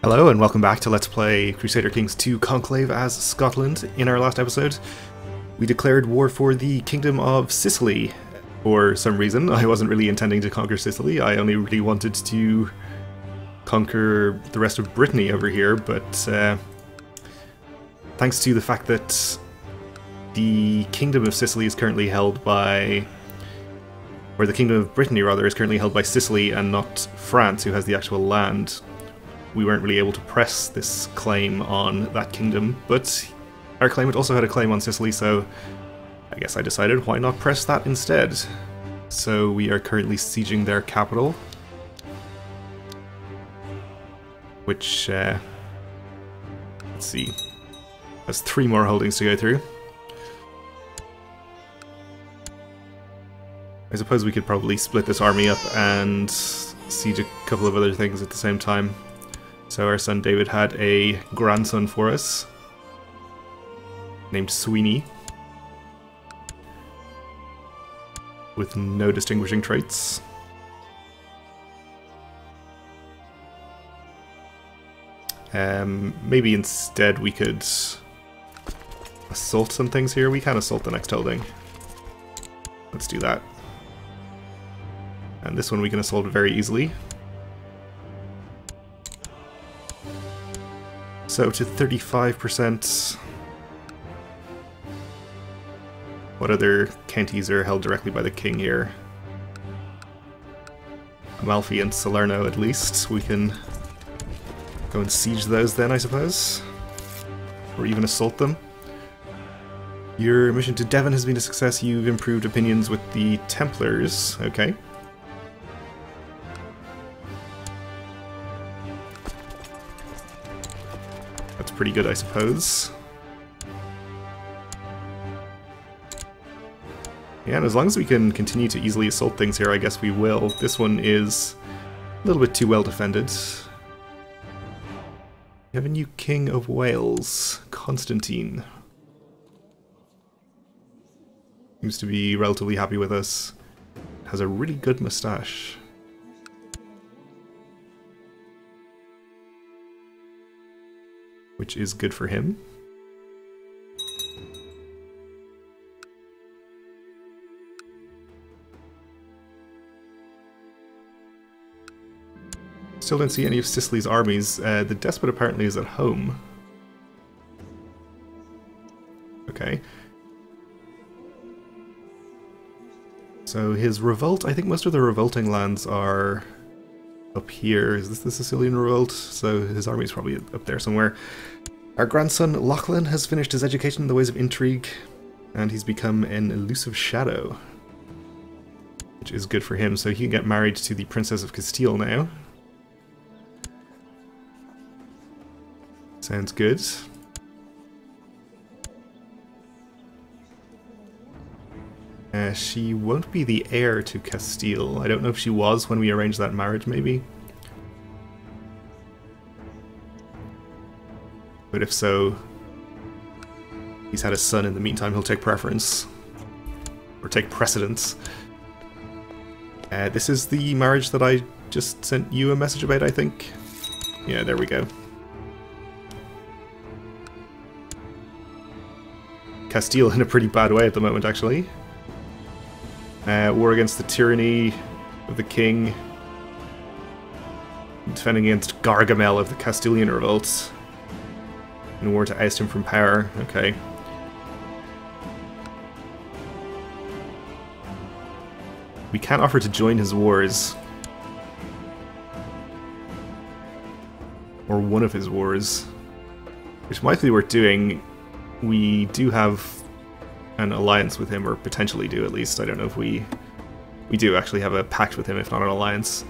Hello and welcome back to Let's Play Crusader Kings 2 Conclave as Scotland. In our last episode, we declared war for the Kingdom of Sicily. For some reason, I wasn't really intending to conquer Sicily, I only really wanted to conquer the rest of Brittany over here, but thanks to the fact that the Kingdom of Sicily is currently held by... or the Kingdom of Brittany, rather, is currently held by Sicily and not France, who has the actual land. We weren't really able to press this claim on that kingdom, but our claimant also had a claim on Sicily, so I guess I decided why not press that instead. So we are currently sieging their capital, which, let's see, has 3 more holdings to go through. I suppose we could probably split this army up and siege a couple of other things at the same time. So our son David had a grandson for us, named Sweeney, with no distinguishing traits. Maybe instead we could assault some things here. We can assault the next holding. Let's do that. And this one we can assault very easily. So to 35%. What other counties are held directly by the king here? Amalfi and Salerno, at least. We can go and siege those then, I suppose. Or even assault them. Your mission to Devon has been a success. You've improved opinions with the Templars. Okay. That's pretty good, I suppose. Yeah, and as long as we can continue to easily assault things here, I guess we will. This one is a little bit too well defended. We have a new King of Wales, Constantine. Seems to be relatively happy with us. Has a really good moustache. Which is good for him. Still don't see any of Sicily's armies. The despot apparently is at home. Okay. So his revolt, I think most of the revolting lands are up here. Is this the Sicilian revolt? So his army is probably up there somewhere. Our grandson Lachlan has finished his education in the ways of intrigue, and he's become an elusive shadow, which is good for him. So he can get married to the Princess of Castile now. Sounds good. She won't be the heir to Castile. I don't know if she was when we arranged that marriage, maybe. But if so, he's had a son in the meantime, he'll take preference. Or take precedence. This is the marriage that I just sent you a message about, I think. Yeah, there we go. Castile in a pretty bad way at the moment, actually. War against the tyranny of the king. Defending against Gargamel of the Castilian revolt. In war to oust him from power. Okay. We can't offer to join his wars. Or one of his wars. Which might be worth doing. We do have an alliance with him, or potentially do at least. I don't know if we do actually have a pact with him, if not an alliance.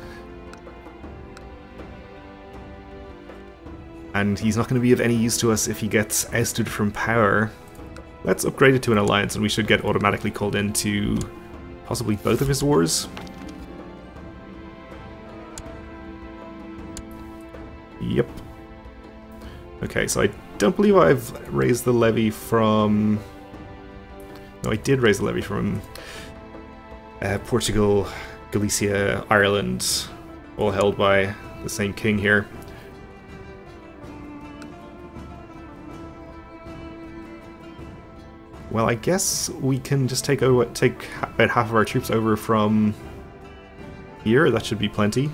And he's not going to be of any use to us if he gets ousted from power. Let's upgrade it to an alliance, and we should get automatically called into possibly both of his wars. Yep. Okay, so I don't believe I've raised the levy from... No, I did raise the levy from Portugal, Galicia, Ireland, all held by the same king here. Well, I guess we can just take about half of our troops over from here. That should be plenty.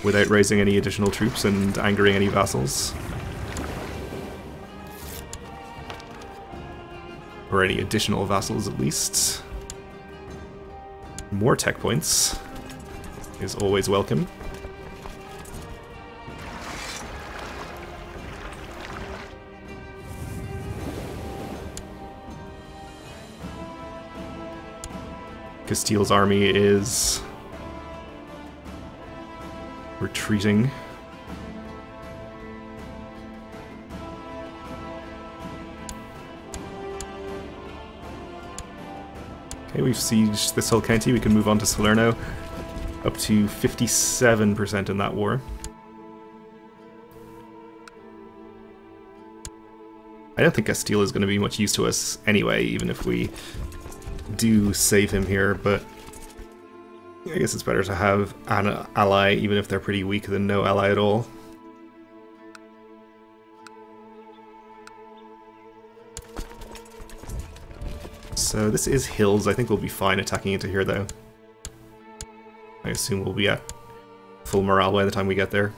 Without raising any additional troops and angering any vassals. Or any additional vassals, at least. More tech points is always welcome. Castile's army is retreating. Okay, we've sieged this whole county. We can move on to Salerno. Up to 57% in that war. I don't think Castile is going to be much use to us anyway, even if we do save him here, but I guess it's better to have an ally, even if they're pretty weak, than no ally at all. So this is hills. I think we'll be fine attacking into here, though. I assume we'll be at full morale by the time we get there.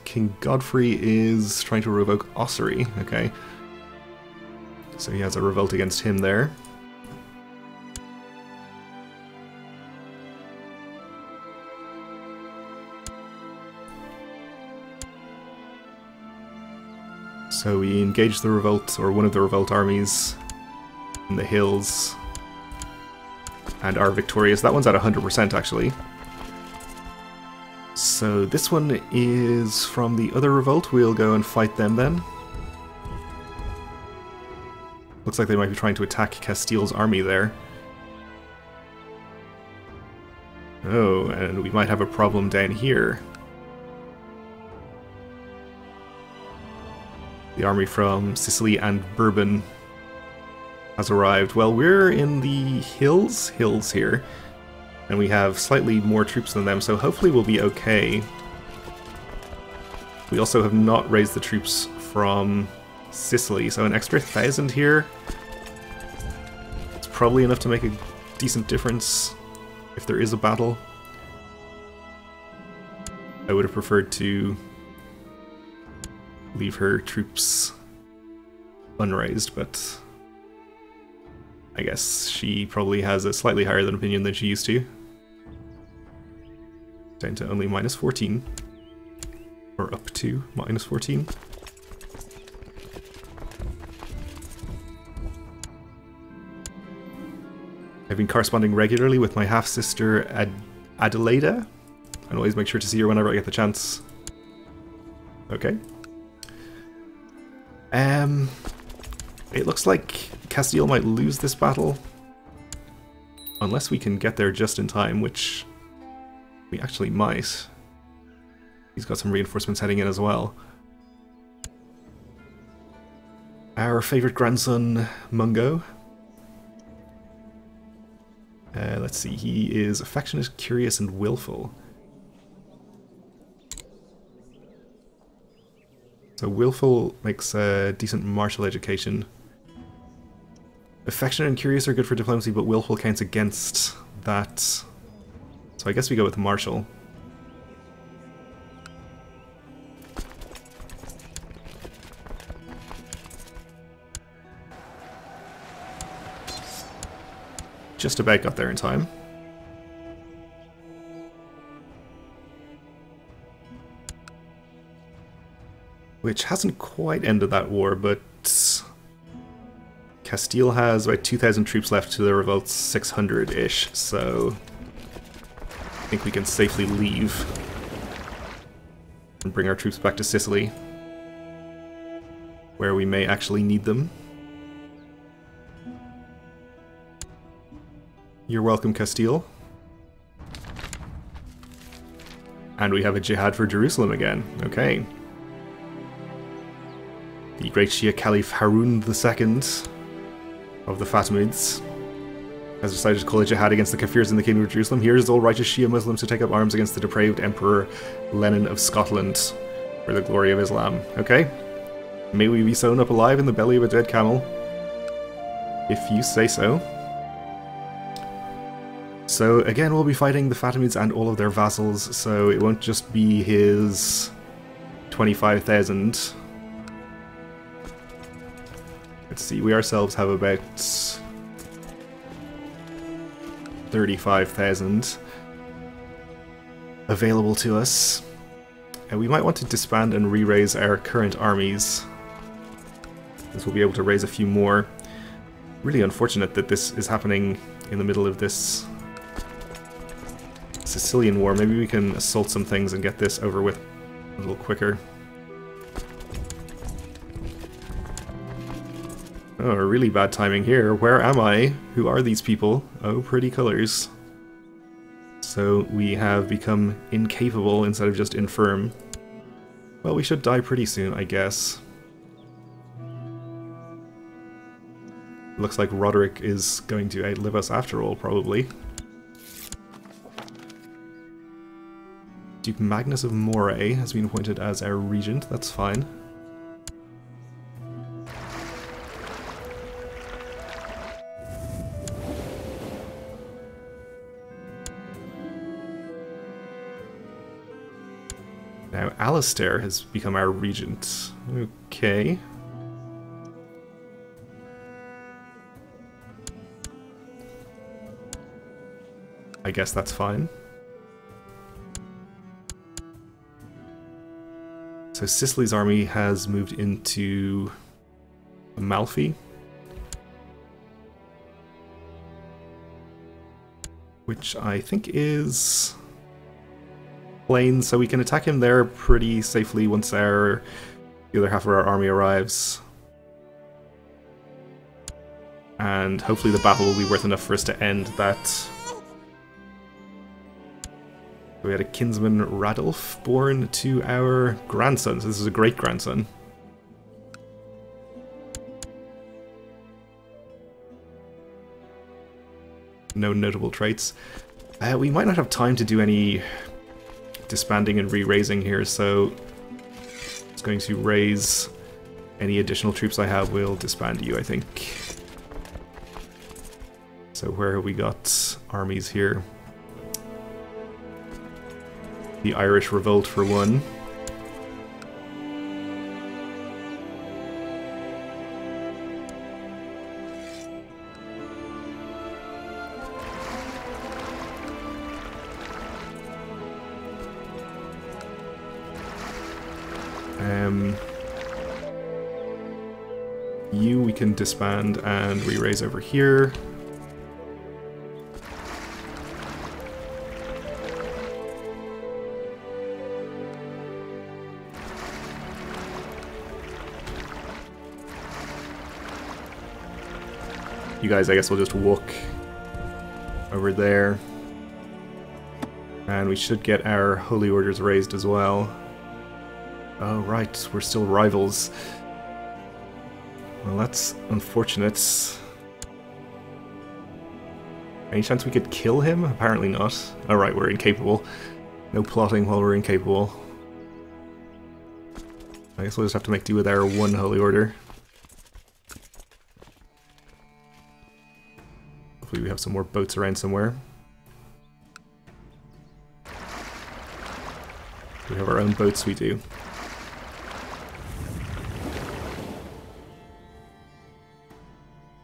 King Godfrey is trying to revoke Ossory, okay. So he has a revolt against him there. So we engage the revolt, or one of the revolt armies, in the hills, and are victorious. That one's at 100% actually. So this one is from the other revolt. We'll go and fight them then. Looks like they might be trying to attack Castile's army there. Oh, and we might have a problem down here. The army from Sicily and Bourbon has arrived. Well, we're in the hills here. And we have slightly more troops than them, so hopefully we'll be okay. We also have not raised the troops from Sicily, so an extra 1,000 here. It's probably enough to make a decent difference if there is a battle. I would have preferred to leave her troops unraised, but I guess she probably has a slightly higher than opinion than she used to. Down to only -14. Or up to -14. I've been corresponding regularly with my half-sister Adelaida. I always make sure to see her whenever I get the chance. Okay. It looks like Castile might lose this battle. Unless we can get there just in time, which we actually might. He's got some reinforcements heading in as well. Our favorite grandson, Mungo. Let's see, he is affectionate, curious, and willful. So willful makes a decent martial education. Affectionate and curious are good for diplomacy, but willful counts against that. So I guess we go with martial. Just about got there in time. Which hasn't quite ended that war, but Castile has about 2,000 troops left to the revolt's 600-ish, so I think we can safely leave and bring our troops back to Sicily, where we may actually need them. You're welcome, Castile. And we have a jihad for Jerusalem again. Okay. The great Shia Caliph Harun II of the Fatimids has decided to call a jihad against the Kafirs in the Kingdom of Jerusalem. He urges all righteous Shia Muslims to take up arms against the depraved Emperor Lenin of Scotland for the glory of Islam. Okay? May we be sewn up alive in the belly of a dead camel. If you say so. So again, we'll be fighting the Fatimids and all of their vassals, so it won't just be his 25,000. Let's see, we ourselves have about 35,000 available to us. And we might want to disband and re-raise our current armies, as we'll be able to raise a few more. Really unfortunate that this is happening in the middle of this Sicilian war. Maybe we can assault some things and get this over with a little quicker. Oh, really bad timing here. Where am I? Who are these people? Oh, pretty colors. So we have become incapable instead of just infirm. Well, we should die pretty soon, I guess. Looks like Roderick is going to outlive us after all, probably. Duke Magnus of Moray has been appointed as our regent, that's fine. Now Alistair has become our regent. Okay. I guess that's fine. So Sicily's army has moved into Amalfi, which I think is plain, so we can attack him there pretty safely once the other half of our army arrives. And hopefully the battle will be worth enough for us to end that. We had a kinsman, Radulf, born to our grandson, so this is a great-grandson. No notable traits. We might not have time to do any disbanding and re-raising here, so it's going to raise any additional troops I have. Will disband you, I think. So where have we got armies here? The Irish Revolt for one. You we can disband and re-raise over here. You guys, I guess we'll just walk over there. And we should get our holy orders raised as well. Oh, right, we're still rivals. Well, that's unfortunate. Any chance we could kill him? Apparently not. Alright, we're incapable. No plotting while we're incapable. I guess we'll just have to make do with our one holy order. We have some more boats around somewhere. We have our own boats, we do.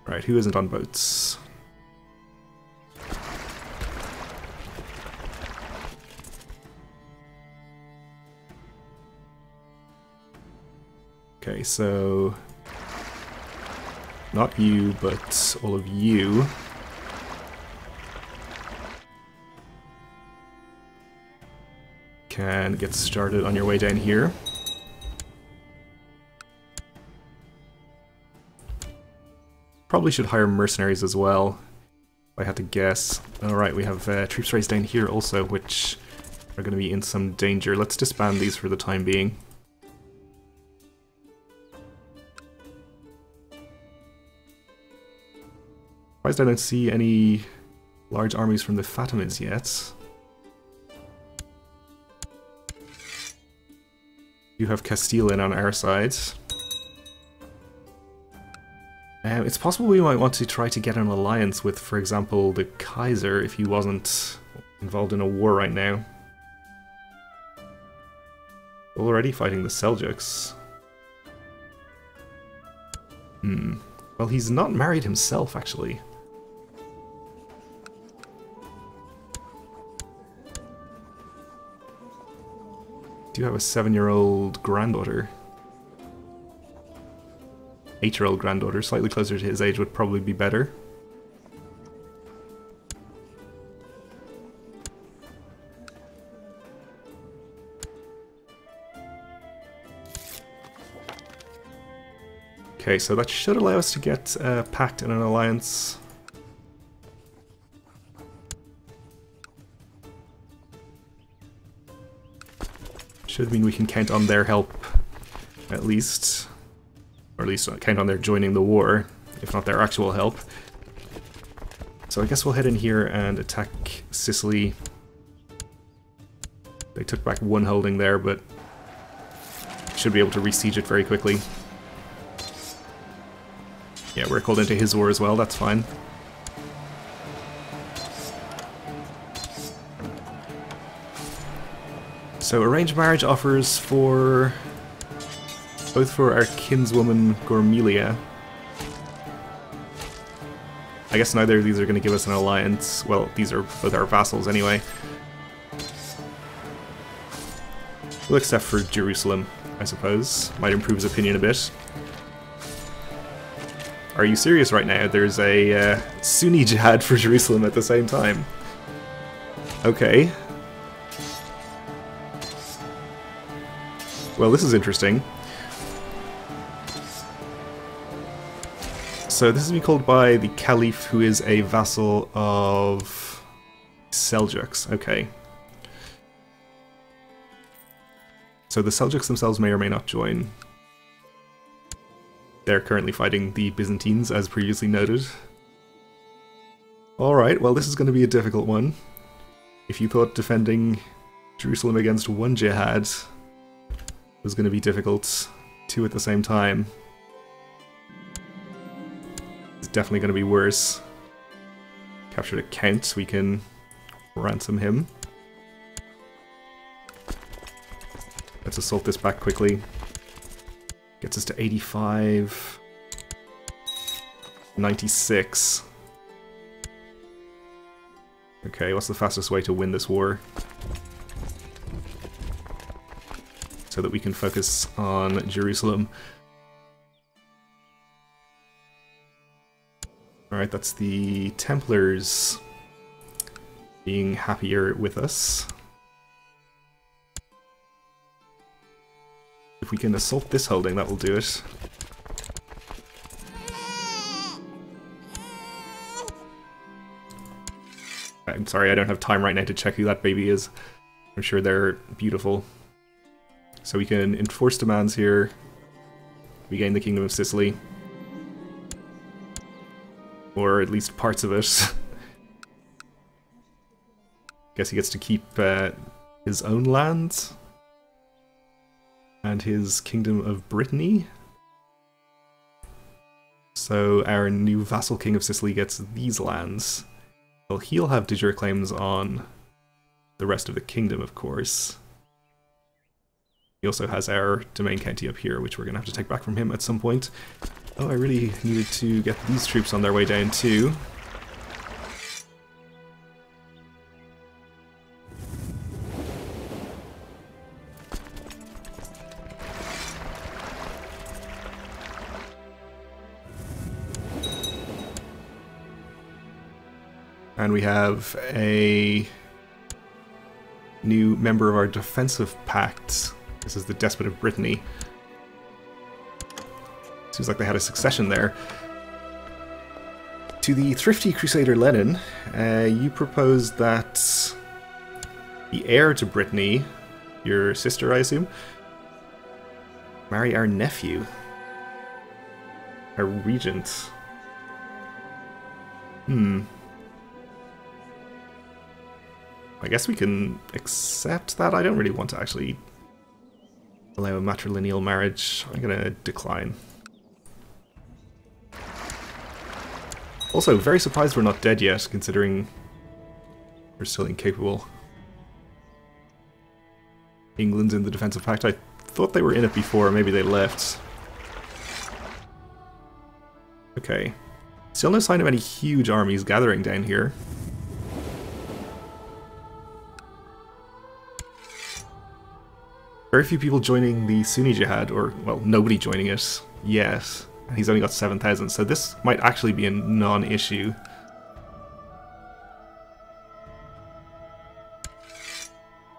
Right, who isn't on boats? Okay, so not you, but all of you. Can get started on your way down here. Probably should hire mercenaries as well, if I had to guess. Alright, we have troops raised down here also, which are going to be in some danger. Let's disband these for the time being. Surprised I don't see any large armies from the Fatimids yet. You have Castile in on our side. It's possible we might want to try to get an alliance with, for example, the Kaiser if he wasn't involved in a war right now. Already fighting the Seljuks. Well, he's not married himself, actually. Do have a 7-year-old granddaughter. 8-year-old granddaughter, slightly closer to his age would probably be better. Okay, so that should allow us to get a pact and an alliance. Should mean we can count on their help, at least. Or at least count on their joining the war, if not their actual help. So I guess we'll head in here and attack Sicily. They took back one holding there, but should be able to re-siege it very quickly. Yeah, we're called into his war as well, that's fine. So arranged marriage offers for both for our kinswoman Gormilia. I guess neither of these are going to give us an alliance. Well, these are both our vassals anyway. We'll accept for Jerusalem, I suppose. Might improve his opinion a bit. Are you serious right now? There's a Sunni jihad for Jerusalem at the same time. Okay. Well, this is interesting. So this is being called by the Caliph, who is a vassal of Seljuks. Okay. So the Seljuks themselves may or may not join. They're currently fighting the Byzantines, as previously noted. Alright, well this is going to be a difficult one. If you thought defending Jerusalem against one jihad was going to be difficult, two at the same time, it's definitely going to be worse. Captured a count, we can ransom him. Let's assault this back quickly. Gets us to 85. 96. Okay, what's the fastest way to win this war? So that we can focus on Jerusalem. Alright, that's the Templars being happier with us. If we can assault this holding, that will do it. I'm sorry, I don't have time right now to check who that baby is. I'm sure they're beautiful. So we can enforce demands here. We gain the Kingdom of Sicily. Or at least parts of it. Guess he gets to keep his own lands. And his Kingdom of Brittany. So our new vassal King of Sicily gets these lands. Well, he'll have de jure claims on the rest of the kingdom, of course. He also has our domain county up here, which we're going to have to take back from him at some point. Oh, I really needed to get these troops on their way down too. And we have a new member of our defensive pact. This is the Despot of Brittany. Seems like they had a succession there. To the thrifty Crusader Lenin, you proposed that the heir to Brittany, your sister I assume, marry our nephew, our regent. I guess we can accept that. I don't really want to actually allow a matrilineal marriage. I'm going to decline. Also, very surprised we're not dead yet, considering we're still incapable. England's in the defensive pact. I thought they were in it before, maybe they left. Okay. Still no sign of any huge armies gathering down here. Very few people joining the Sunni Jihad, or, well, nobody joining it yet. He's only got 7,000, so this might actually be a non-issue.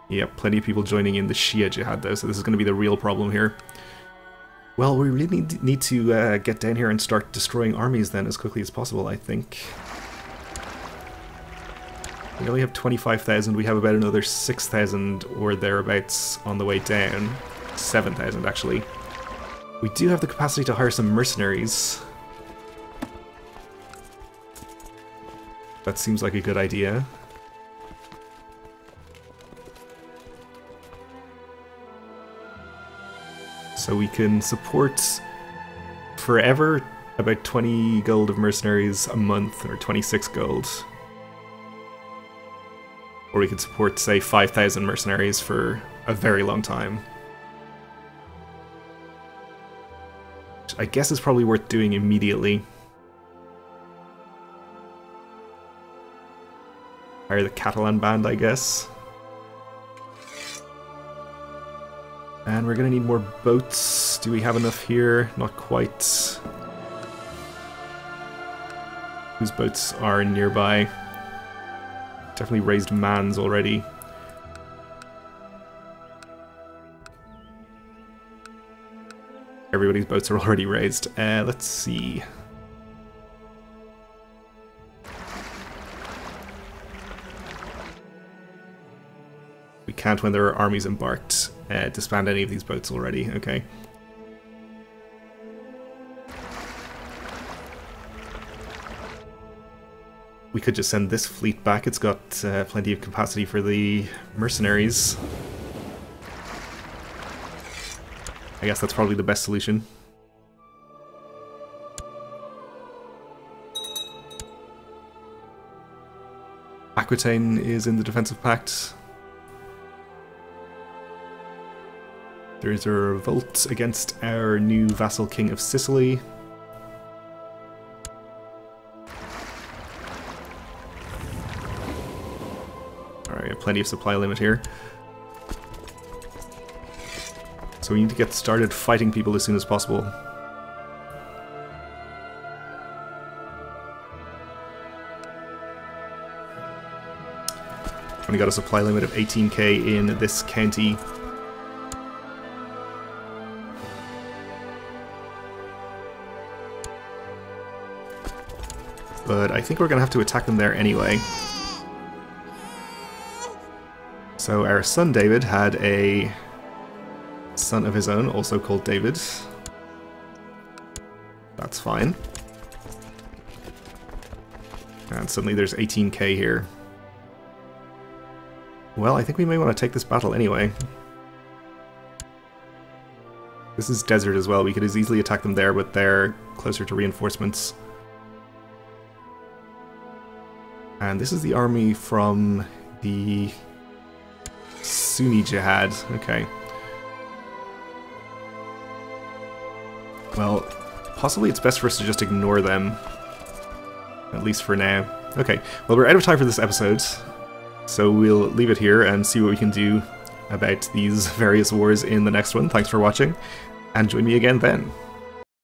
Yeah, plenty of people joining in the Shia Jihad though, so this is going to be the real problem here. Well, we really need to get down here and start destroying armies then as quickly as possible, I think. We only have 25,000, we have about another 6,000 or thereabouts on the way down. 7,000 actually. We do have the capacity to hire some mercenaries. That seems like a good idea. So we can support forever about 20 gold of mercenaries a month, or 26 gold. Or we could support, say, 5,000 mercenaries for a very long time. Which I guess is probably worth doing immediately. Hire the Catalan band, I guess. And we're gonna need more boats. Do we have enough here? Not quite. Whose boats are nearby? Definitely raised Mans already. Everybody's boats are already raised. Let's see. We can't when there are armies embarked. Disband any of these boats already, okay. We could just send this fleet back, it's got plenty of capacity for the mercenaries. I guess that's probably the best solution. Aquitaine is in the defensive pact. There is a revolt against our new vassal king of Sicily. Alright, we have plenty of supply limit here. So we need to get started fighting people as soon as possible. Only got a supply limit of 18k in this county. But I think we're going to have to attack them there anyway. So our son David had a son of his own, also called David. That's fine. And suddenly there's 18k here. Well, I think we may want to take this battle anyway. This is desert as well, we could as easily attack them there, but they're closer to reinforcements. And this is the army from the Sunni Jihad. Okay. Well, possibly it's best for us to just ignore them. At least for now. Okay, well we're out of time for this episode. So we'll leave it here and see what we can do about these various wars in the next one. Thanks for watching, and join me again then.